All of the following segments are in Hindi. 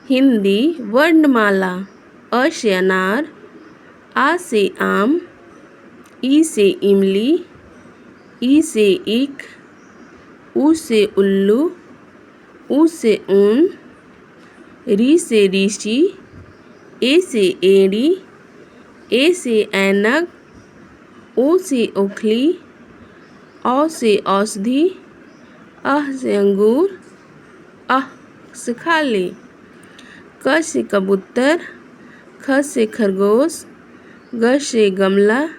हिंदी वर्णमाला। अ से अनार, आ से आम, ई से इमली, ई से ईख, ऊ से उल्लू, ऊ से ऊन, री से ऋषि, ए से एड़ी, ए से ऐनक, ओ से ओखली, औ से औषधि, अह से अंगूर, अह से खाली। क से कबूतर, ख से खरगोश, ग से गमला,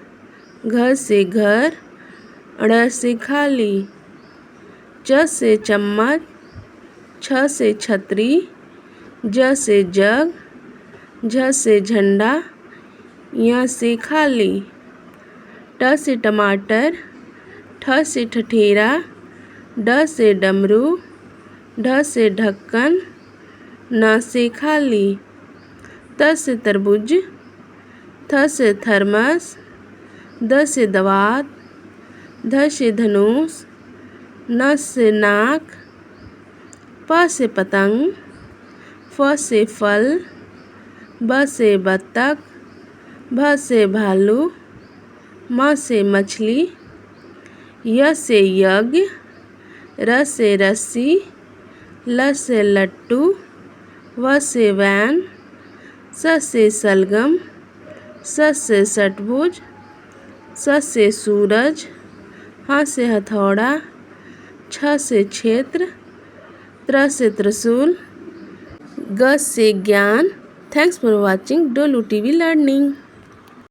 घ से घर, ड़ से खाली। च से चम्मच, छ से छतरी, ज से जग, झ से झंडा, य से खाली। ट से टमाटर, ठ से ठठेरा, ड से डमरू, ढ से ढक्कन, न से खाली। त से तरबूज, थ से थर्मस, द से दवात, ध से धनुष, न से नाक, प से पतंग, फ से फल, ब से बत्तख, भ से भालू, म से मछली, य से यज्ञ, र से रस्सी, ल से लट्टू, व से वैन, स से सलगम, स से षट्भुज, स से सूरज, ह से हथौड़ा, छ से क्षेत्र, त्र से त्रिशूल, ग से ज्ञान। Thanks for watching Dolu TV learning.